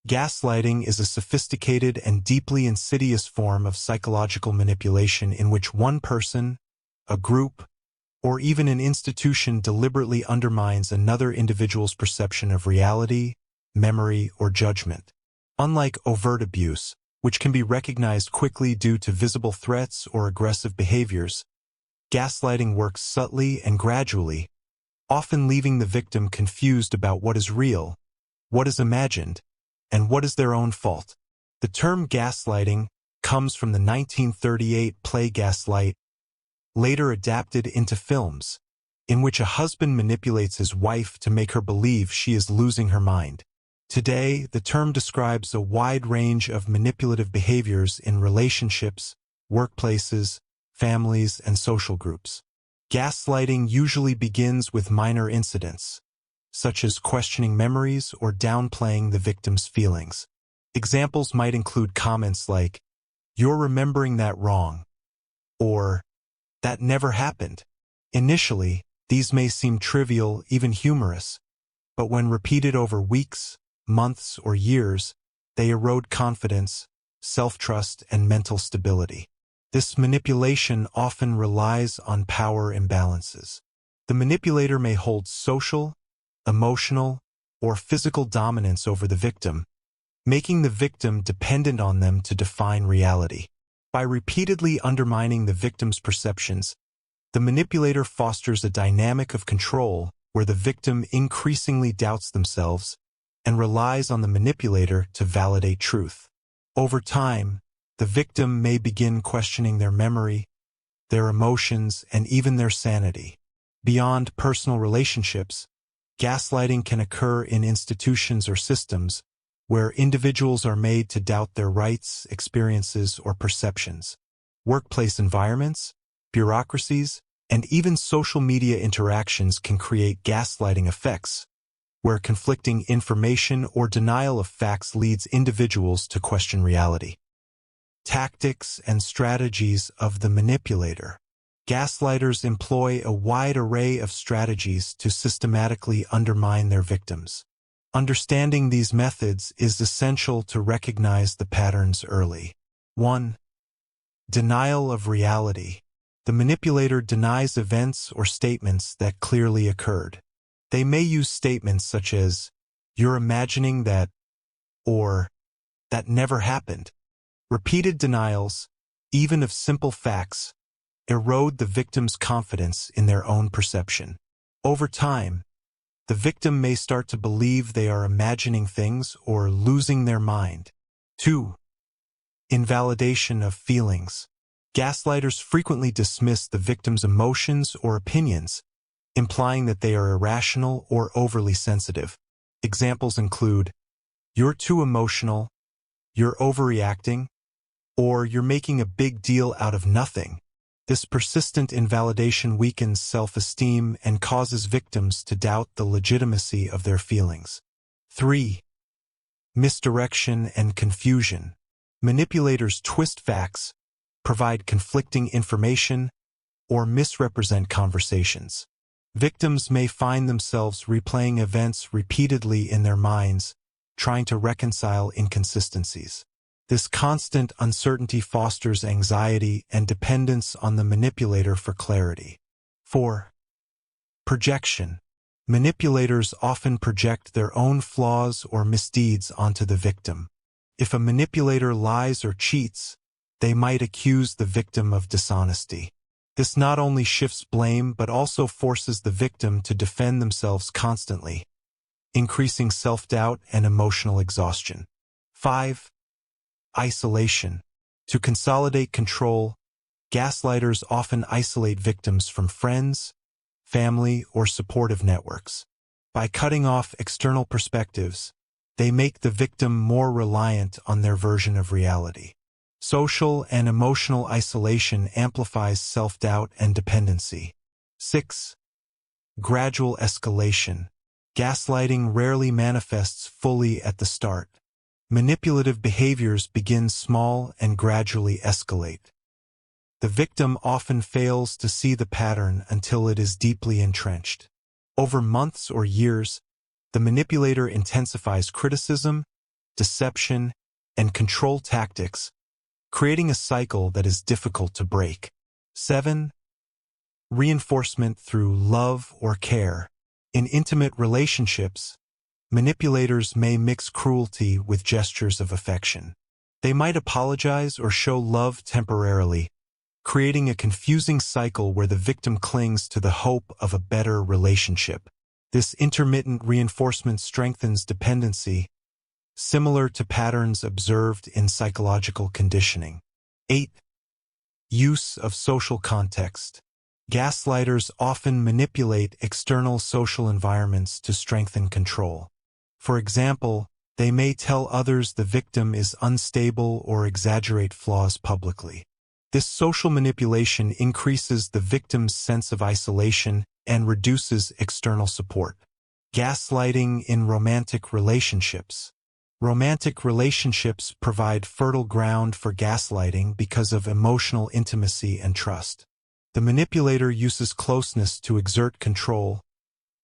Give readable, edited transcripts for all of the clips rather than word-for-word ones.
Gaslighting is a sophisticated and deeply insidious form of psychological manipulation in which one person, a group, or even an institution deliberately undermines another individual's perception of reality, memory, or judgment. Unlike overt abuse, which can be recognized quickly due to visible threats or aggressive behaviors, gaslighting works subtly and gradually, often leaving the victim confused about what is real, what is imagined, and what is their own fault. The term gaslighting comes from the 1938 play Gaslight, later adapted into films, in which a husband manipulates his wife to make her believe she is losing her mind. Today, the term describes a wide range of manipulative behaviors in relationships, workplaces, families, and social groups. Gaslighting usually begins with minor incidents, such as questioning memories or downplaying the victim's feelings. Examples might include comments like, "You're remembering that wrong," or "That never happened." Initially, these may seem trivial, even humorous, but when repeated over weeks, months, or years, they erode confidence, self-trust, and mental stability. This manipulation often relies on power imbalances. The manipulator may hold social, emotional, or physical dominance over the victim, making the victim dependent on them to define reality. By repeatedly undermining the victim's perceptions, the manipulator fosters a dynamic of control where the victim increasingly doubts themselves and relies on the manipulator to validate truth. Over time, the victim may begin questioning their memory, their emotions, and even their sanity. Beyond personal relationships, gaslighting can occur in institutions or systems where individuals are made to doubt their rights, experiences, or perceptions. Workplace environments, bureaucracies, and even social media interactions can create gaslighting effects, where conflicting information or denial of facts leads individuals to question reality. Tactics and strategies of the manipulator. Gaslighters employ a wide array of strategies to systematically undermine their victims. Understanding these methods is essential to recognize the patterns early. 1. Denial of reality. The manipulator denies events or statements that clearly occurred. They may use statements such as, "You're imagining that," or "That never happened." Repeated denials, even of simple facts, erode the victim's confidence in their own perception. Over time, the victim may start to believe they are imagining things or losing their mind. 2. Invalidation of feelings. Gaslighters frequently dismiss the victim's emotions or opinions, implying that they are irrational or overly sensitive. Examples include, "You're too emotional," "You're overreacting," or "You're making a big deal out of nothing." This persistent invalidation weakens self-esteem and causes victims to doubt the legitimacy of their feelings. 3. Misdirection and confusion. Manipulators twist facts, provide conflicting information, or misrepresent conversations. Victims may find themselves replaying events repeatedly in their minds, trying to reconcile inconsistencies. This constant uncertainty fosters anxiety and dependence on the manipulator for clarity. 4. Projection. Manipulators often project their own flaws or misdeeds onto the victim. If a manipulator lies or cheats, they might accuse the victim of dishonesty. This not only shifts blame but also forces the victim to defend themselves constantly, increasing self-doubt and emotional exhaustion. 5. Isolation. To consolidate control, gaslighters often isolate victims from friends, family, or supportive networks. By cutting off external perspectives, they make the victim more reliant on their version of reality. Social and emotional isolation amplifies self-doubt and dependency. 6. Gradual escalation. Gaslighting rarely manifests fully at the start. Manipulative behaviors begin small and gradually escalate. The victim often fails to see the pattern until it is deeply entrenched. Over months or years, the manipulator intensifies criticism, deception, and control tactics, creating a cycle that is difficult to break. 7. Reinforcement through love or care. In intimate relationships, manipulators may mix cruelty with gestures of affection. They might apologize or show love temporarily, creating a confusing cycle where the victim clings to the hope of a better relationship. This intermittent reinforcement strengthens dependency, similar to patterns observed in psychological conditioning. 8. Use of social context. Gaslighters often manipulate external social environments to strengthen control. For example, they may tell others the victim is unstable or exaggerate flaws publicly. This social manipulation increases the victim's sense of isolation and reduces external support. Gaslighting in romantic relationships. Romantic relationships provide fertile ground for gaslighting because of emotional intimacy and trust. The manipulator uses closeness to exert control,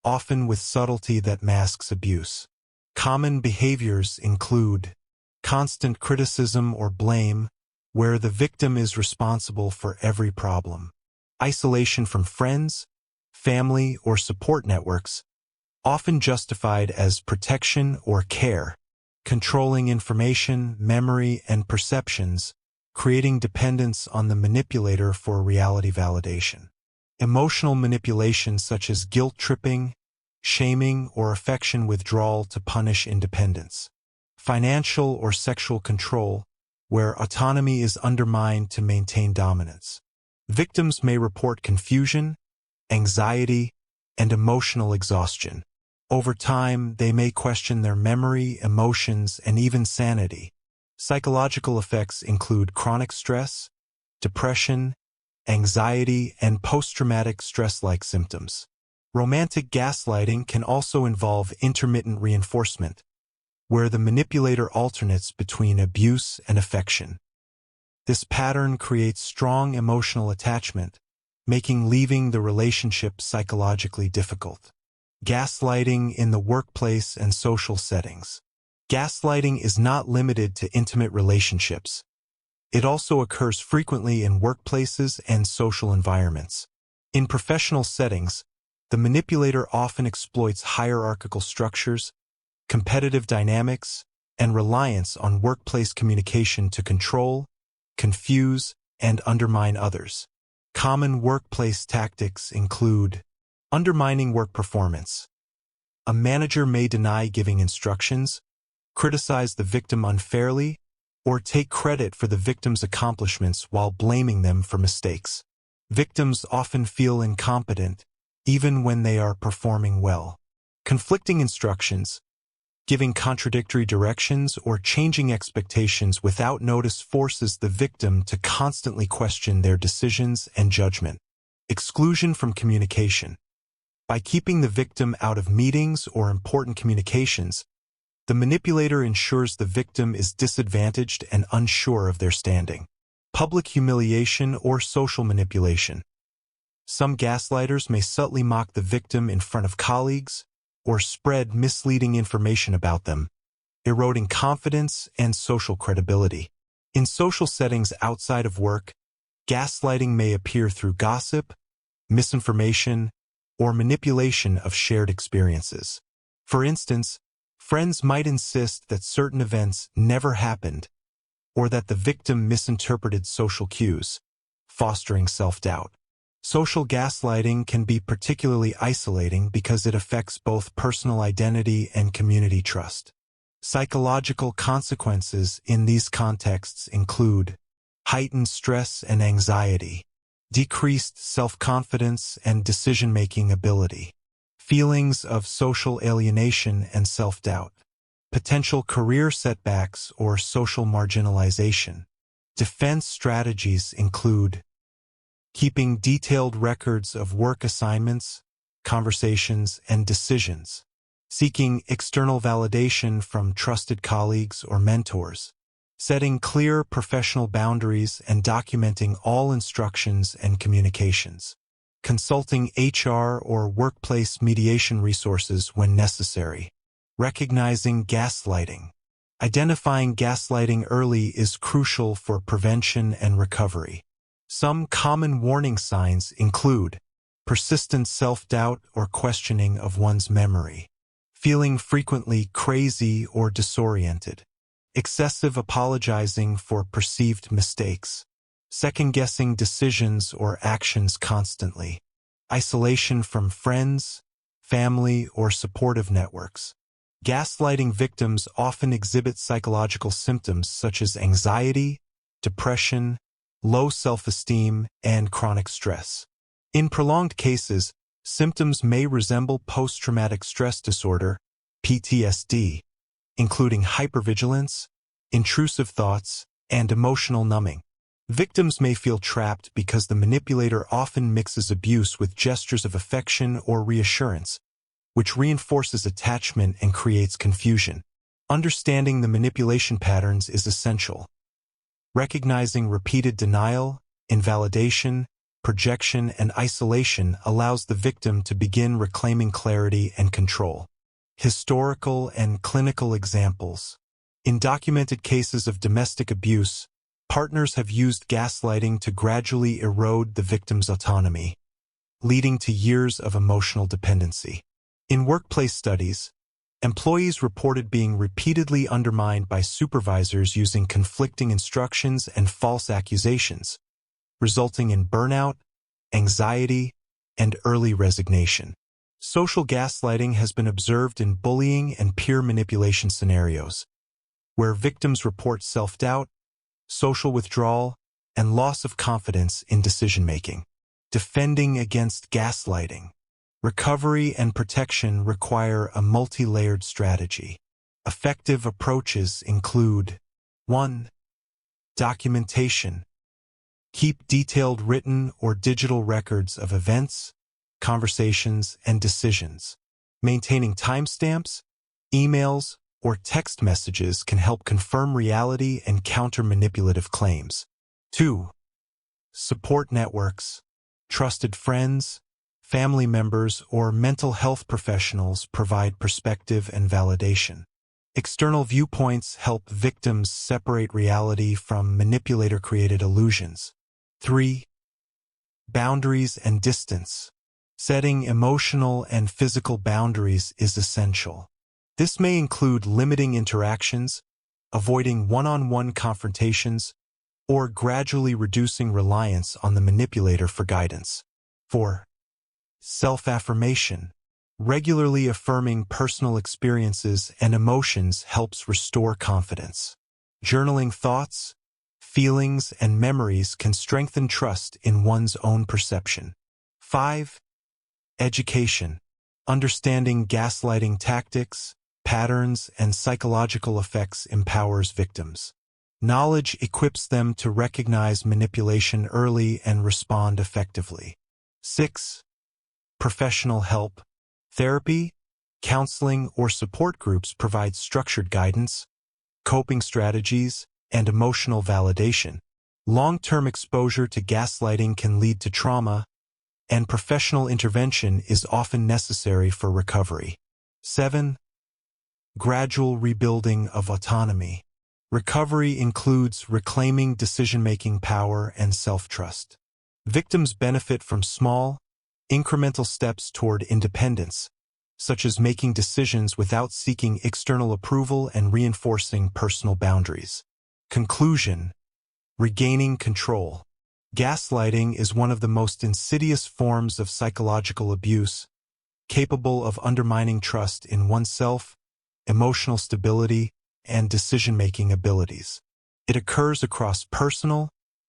often with subtlety that masks abuse. Common behaviors include constant criticism or blame, where the victim is responsible for every problem. Isolation from friends, family, or support networks, often justified as protection or care. Controlling information, memory, and perceptions, creating dependence on the manipulator for reality validation. Emotional manipulation such as guilt-tripping, shaming, or affection withdrawal to punish independence. Financial or sexual control, where autonomy is undermined to maintain dominance. Victims may report confusion, anxiety, and emotional exhaustion. Over time, they may question their memory, emotions, and even sanity. Psychological effects include chronic stress, depression, anxiety, and post-traumatic stress-like symptoms. Romantic gaslighting can also involve intermittent reinforcement, where the manipulator alternates between abuse and affection. This pattern creates strong emotional attachment, making leaving the relationship psychologically difficult. Gaslighting in the workplace and social settings. Gaslighting is not limited to intimate relationships. It also occurs frequently in workplaces and social environments. In professional settings, the manipulator often exploits hierarchical structures, competitive dynamics, and reliance on workplace communication to control, confuse, and undermine others. Common workplace tactics include undermining work performance. A manager may deny giving instructions, criticize the victim unfairly, or take credit for the victim's accomplishments while blaming them for mistakes. Victims often feel incompetent, even when they are performing well. Conflicting instructions, giving contradictory directions or changing expectations without notice forces the victim to constantly question their decisions and judgment. Exclusion from communication. By keeping the victim out of meetings or important communications, the manipulator ensures the victim is disadvantaged and unsure of their standing. Public humiliation or social manipulation. Some gaslighters may subtly mock the victim in front of colleagues or spread misleading information about them, eroding confidence and social credibility. In social settings outside of work, gaslighting may appear through gossip, misinformation, or manipulation of shared experiences. For instance, friends might insist that certain events never happened, or that the victim misinterpreted social cues, fostering self-doubt. Social gaslighting can be particularly isolating because it affects both personal identity and community trust. Psychological consequences in these contexts include heightened stress and anxiety, decreased self-confidence and decision-making ability, feelings of social alienation and self-doubt, potential career setbacks or social marginalization. Defense strategies include keeping detailed records of work assignments, conversations, and decisions, seeking external validation from trusted colleagues or mentors, setting clear professional boundaries and documenting all instructions and communications, consulting HR or workplace mediation resources when necessary, recognizing gaslighting. Identifying gaslighting early is crucial for prevention and recovery. Some common warning signs include persistent self-doubt or questioning of one's memory, feeling frequently crazy or disoriented, excessive apologizing for perceived mistakes, second-guessing decisions or actions constantly, isolation from friends, family, or supportive networks. Gaslighting victims often exhibit psychological symptoms such as anxiety, depression, low self-esteem, and chronic stress. In prolonged cases, symptoms may resemble post-traumatic stress disorder, PTSD, including hypervigilance, intrusive thoughts, and emotional numbing. Victims may feel trapped because the manipulator often mixes abuse with gestures of affection or reassurance, which reinforces attachment and creates confusion. Understanding the manipulation patterns is essential. Recognizing repeated denial, invalidation, projection, and isolation allows the victim to begin reclaiming clarity and control. Historical and clinical examples. In documented cases of domestic abuse, partners have used gaslighting to gradually erode the victim's autonomy, leading to years of emotional dependency. In workplace studies, employees reported being repeatedly undermined by supervisors using conflicting instructions and false accusations, resulting in burnout, anxiety, and early resignation. Social gaslighting has been observed in bullying and peer manipulation scenarios, where victims report self-doubt, social withdrawal, and loss of confidence in decision-making. Defending against gaslighting. Recovery and protection require a multi-layered strategy. Effective approaches include 1. Documentation. Keep detailed written or digital records of events, conversations, and decisions. Maintaining timestamps, emails, or text messages can help confirm reality and counter manipulative claims. 2. Support networks. Trusted friends, family members, or mental health professionals provide perspective and validation. External viewpoints help victims separate reality from manipulator-created illusions. 3. Boundaries and distance. Setting emotional and physical boundaries is essential. This may include limiting interactions, avoiding one-on-one confrontations, or gradually reducing reliance on the manipulator for guidance. 4. Self-affirmation. Regularly affirming personal experiences and emotions helps restore confidence. Journaling thoughts, feelings, and memories can strengthen trust in one's own perception. 5. Education. Understanding gaslighting tactics, patterns, and psychological effects empowers victims. Knowledge equips them to recognize manipulation early and respond effectively. 6. Professional help. Therapy, counseling, or support groups provide structured guidance, coping strategies, and emotional validation. Long-term exposure to gaslighting can lead to trauma, and professional intervention is often necessary for recovery. 7. Gradual rebuilding of autonomy. Recovery includes reclaiming decision-making power and self-trust. Victims benefit from small, incremental steps toward independence, such as making decisions without seeking external approval and reinforcing personal boundaries. Conclusion: regaining control. Gaslighting is one of the most insidious forms of psychological abuse, capable of undermining trust in oneself, emotional stability, and decision-making abilities. It occurs across personal,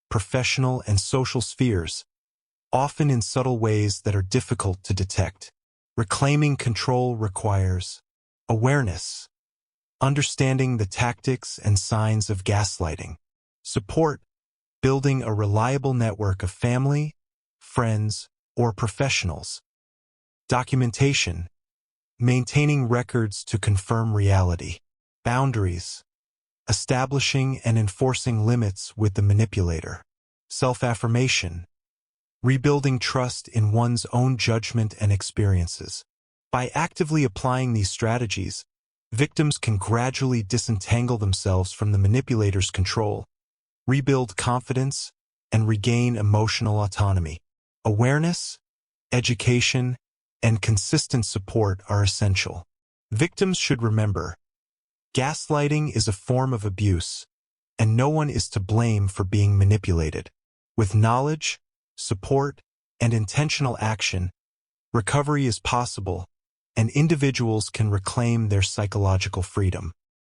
professional, and social spheres, often in subtle ways that are difficult to detect. Reclaiming control requires awareness, understanding the tactics and signs of gaslighting, support, building a reliable network of family, friends, or professionals, documentation, maintaining records to confirm reality, boundaries, establishing and enforcing limits with the manipulator, self-affirmation, rebuilding trust in one's own judgment and experiences. By actively applying these strategies, victims can gradually disentangle themselves from the manipulator's control, rebuild confidence, and regain emotional autonomy. Awareness, education, and consistent support are essential. Victims should remember, gaslighting is a form of abuse, and no one is to blame for being manipulated. With knowledge, support, and intentional action, recovery is possible, and individuals can reclaim their psychological freedom.